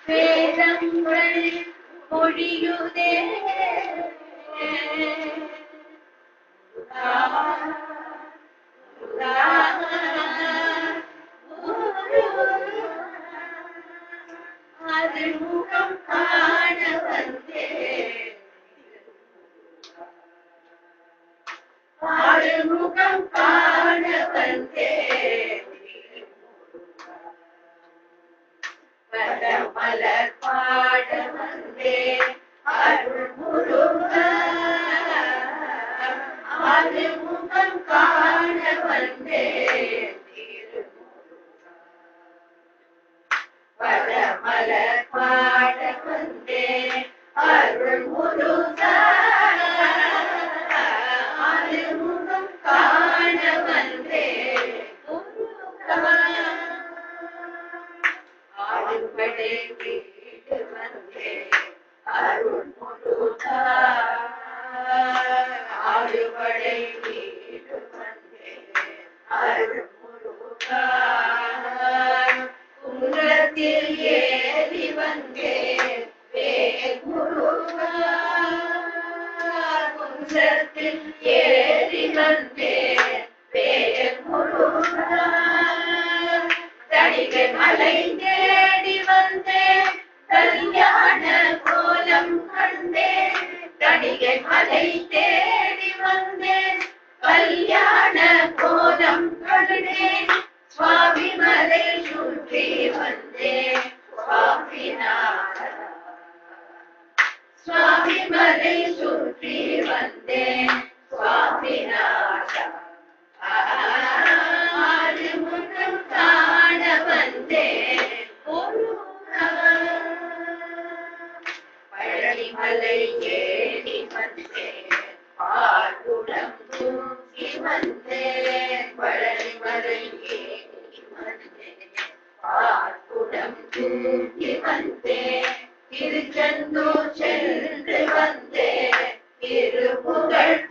வேதங்கள் மொழியுதே முகம் காண வந்தே முகம் காண வந்தே மலர் பாட வந்தே அருள் முருகா முகம் காண வந்தே மலர் பாட வந்தே அருள் முருகா முகம் காண வந்தே ஆடுபடை வீடு வந்தே அருள் முருகா ஆடுபடை வீடு வந்தே அருள் முருகா குன்றத்தில் ஏறி வந்தே வேல் முருகா குன்றத்தில் ஏறி வந்தே வேல் முருகா தடிகை மலை தேடி வந்தே கல்யாண கோலம் கண்டே தடிகை மலை தேடி வந்தே கல்யாண கோலம் கண்டே சுவாமி மலை சுற்றி வந்தே சுவாமிநாத சுவாமி மலை சுற்றி வந்தே சுவாமிநாத முகம் காண வந்தே பழனிமலை ஏறி வந்தே பால்குடம் தூக்கி வந்தே பழனிமலை ஏறி வந்தே பால்குடம் தூக்கி வந்தே திருச்செந்தூர் சென்று வந்தே திருப்புகழ்